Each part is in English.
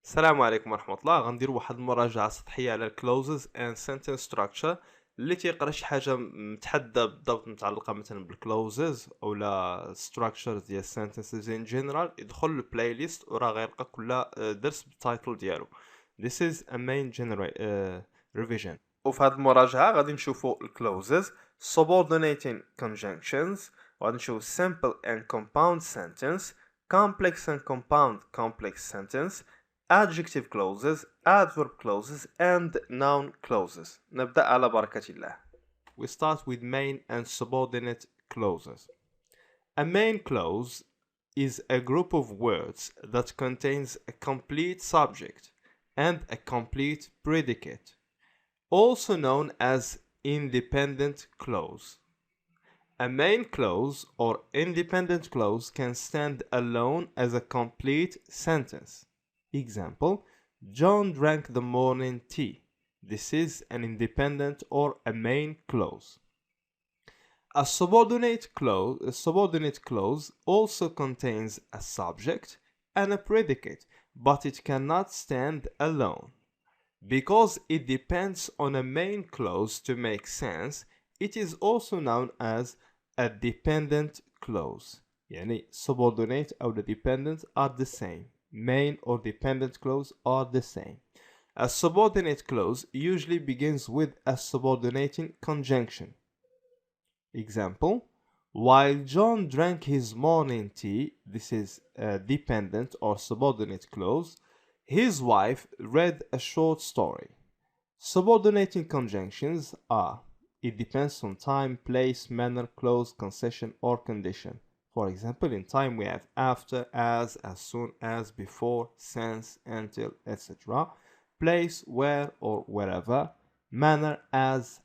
السلام عليكم ورحمة الله. غندير واحد المراجعة سطحية على clauses and sentence structure اللي تيقرا شي حاجة متحدة بالضبط متعلقة مثلا clauses أو لا structures ديال sentences in general يدخل البلاي ليست وراه غيلقى كل درس بالتايتل ديالو. This is a main revision. وفي هذه المراجعة غادي نشوفوا clauses, subordinating conjunctions، وغادي نشوفوا simple and compound sentence, complex and compound complex sentence, Adjective Clauses, Adverb Clauses and Noun Clauses. نبدأ على بركة الله. We start with main and subordinate clauses. A main clause is a group of words that contains a complete subject and a complete predicate, also known as independent clause. A main clause or independent clause can stand alone as a complete sentence. Example, John drank the morning tea. This is an independent or a main clause. A subordinate clause also contains a subject and a predicate, but it cannot stand alone. Because it depends on a main clause to make sense, it is also known as a dependent clause. يعني subordinate or the dependent are the same. Main or dependent clause are the same. A subordinate clause usually begins with a subordinating conjunction. Example, while John drank his morning tea, this is a dependent or subordinate clause, his wife read a short story. Subordinating conjunctions are, it depends on time, place, manner, clause, concession, or condition. For example, in time we have after, as soon as, before, since, until, etc. Place, where or wherever. Manner, as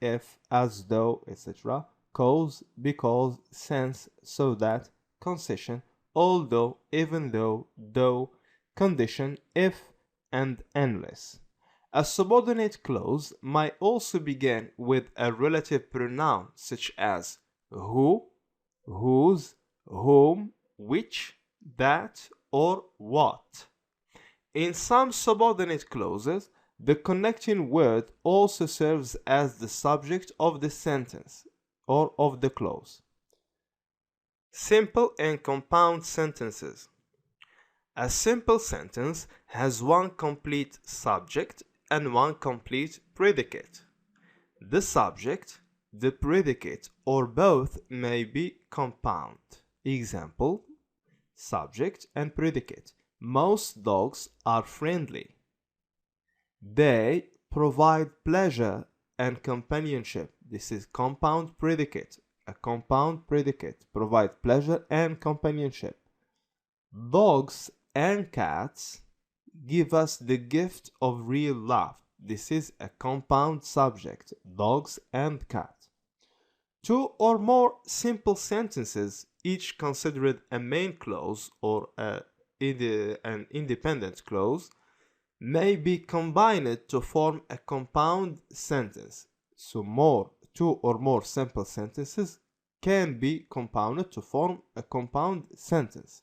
if, as though, etc. Cause, because, since, so that. Concession, although, even though. Condition, if, and unless. A subordinate clause might also begin with a relative pronoun such as who, whose, whom, which, that, or what. In some subordinate clauses, the connecting word also serves as the subject of the sentence or of the clause. Simple and compound sentences. A simple sentence has one complete subject and one complete predicate. The subject, the predicate, or both may be compound. Example, subject and predicate. Most dogs are friendly. They provide pleasure and companionship. This is compound predicate. A compound predicate provide pleasure and companionship. Dogs and cats give us the gift of real love. This is a compound subject, dogs and cat. Two or more simple sentences, each considered a main clause or an independent clause, may be combined to form a compound sentence. So two or more simple sentences can be compounded to form a compound sentence.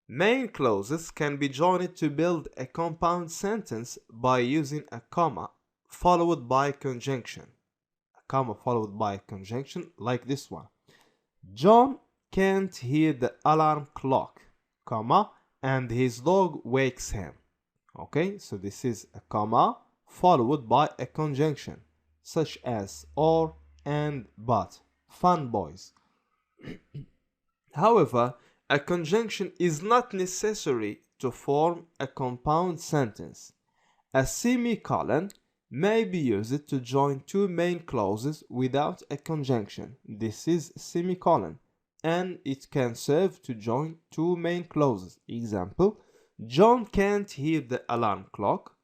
Main clauses can be joined to build a compound sentence by using a comma followed by conjunction. A comma followed by conjunction like this one. John can't hear the alarm clock, comma, and his dog wakes him. Okay, so this is a comma followed by a conjunction such as or, and, but. Fun boys. However, a conjunction is not necessary to form a compound sentence. A semicolon may be used to join two main clauses without a conjunction. This is semicolon, and it can serve to join two main clauses. Example, John can't hear the alarm clock.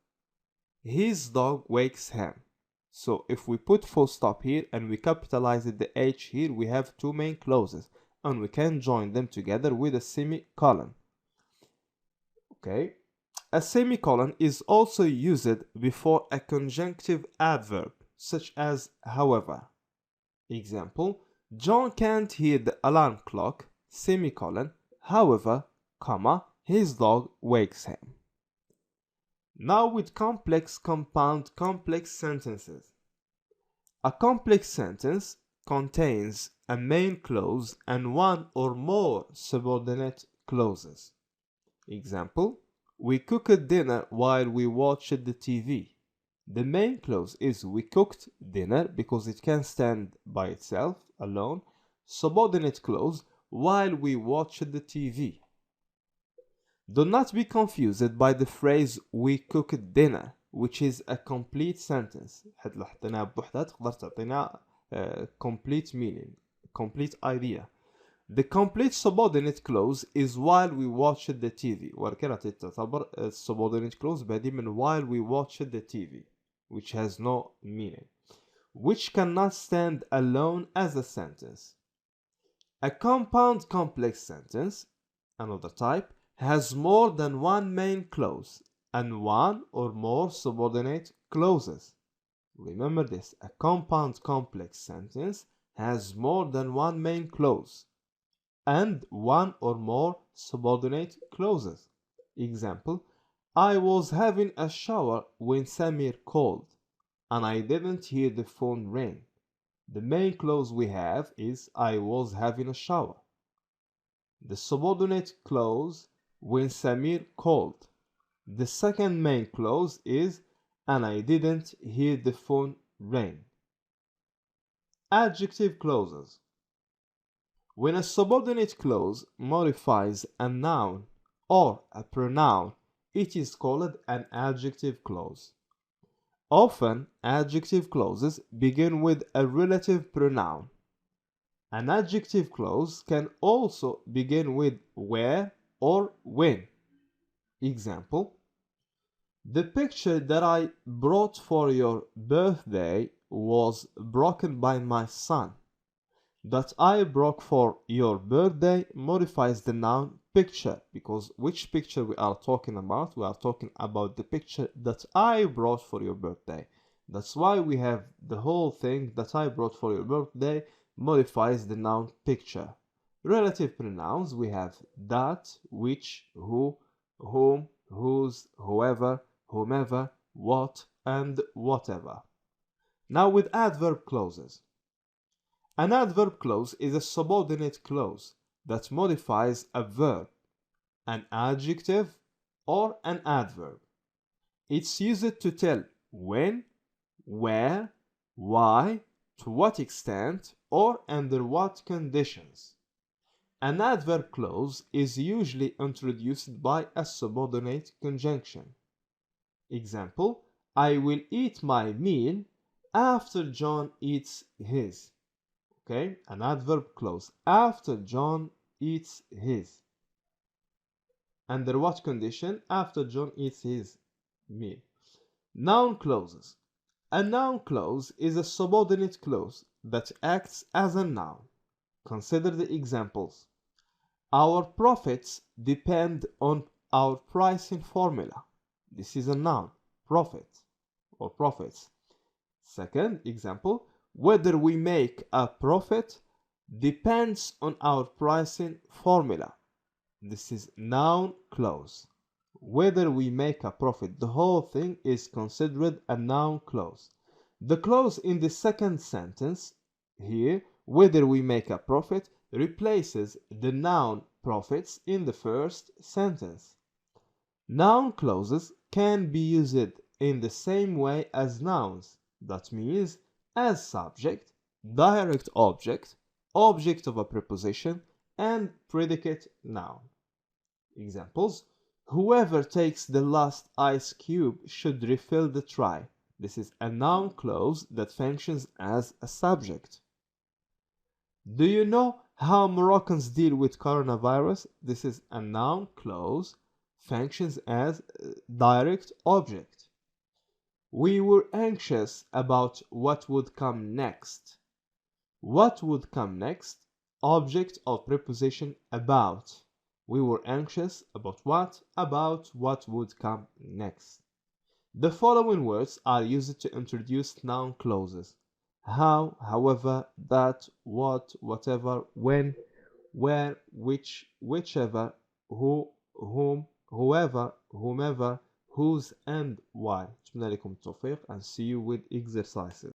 His dog wakes him. So if we put full stop here and we capitalize the H here, we have two main clauses. And we can join them together with a semicolon. Okay, a semicolon is also used before a conjunctive adverb such as however. Example, John can't hear the alarm clock, semicolon, however, comma, his dog wakes him. Now with complex, compound, complex sentences. A complex sentence contains a main clause and one or more subordinate clauses. Example, we cooked dinner while we watched the TV. The main clause is we cooked dinner because it can stand by itself alone. Subordinate clause, while we watched the TV. Do not be confused by the phrase we cooked dinner, which is a complete sentence. حيث لو حطيناها بوحدها تقدر تعطينا complete meaning, complete idea. The complete subordinate clause is while we watched the TV. ولكن راح تعتبر subordinate clause بادي من while we watched the TV, which has no meaning, which cannot stand alone as a sentence. A compound complex sentence, another type, has more than one main clause and one or more subordinate clauses. Remember this, a compound complex sentence has more than one main clause and one or more subordinate clauses. Example, I was having a shower when Samir called and I didn't hear the phone ring. The main clause we have is I was having a shower. The subordinate clause when Samir called. The second main clause is and I didn't hear the phone ring. Adjective clauses. When a subordinate clause modifies a noun or a pronoun, it is called an adjective clause. Often, adjective clauses begin with a relative pronoun. An adjective clause can also begin with where or when. Example, the picture that I brought for your birthday was broken by my son. That I broke for your birthday modifies the noun picture, because which picture we are talking about? We are talking about the picture that I brought for your birthday. That's why we have the whole thing that I brought for your birthday modifies the noun picture. Relative pronouns, we have that, which, who, whom, whose, whoever, whomever, what, and whatever. Now with adverb clauses. An adverb clause is a subordinate clause that modifies a verb, an adjective, or an adverb. It's used to tell when, where, why, to what extent, or under what conditions. An adverb clause is usually introduced by a subordinate conjunction. Example, I will eat my meal after John eats his. Okay, an adverb clause, after John eats his. Under what condition? After John eats his meal. Noun clauses. A noun clause is a subordinate clause that acts as a noun. Consider the examples. Our profits depend on our pricing formula. This is a noun, profit or profits. Second example, whether we make a profit depends on our pricing formula. This is noun clause. Whether we make a profit, the whole thing is considered a noun clause. The clause in the second sentence here, whether we make a profit, replaces the noun profits in the first sentence. Noun clauses can be used in the same way as nouns. That means as subject, direct object, object of a preposition, and predicate noun. Examples, whoever takes the last ice cube should refill the tray. This is a noun clause that functions as a subject. Do you know how Moroccans deal with coronavirus? This is a noun clause, functions as direct object. We were anxious about what would come next. What would come next? Object of preposition about. We were anxious about what? About what would come next. The following words are used to introduce noun clauses. How, however, that, what, whatever, when, where, which, whichever, who, whom, whoever, whomever, whose and why. نتمنى لكم التوفيق and see you with exercises.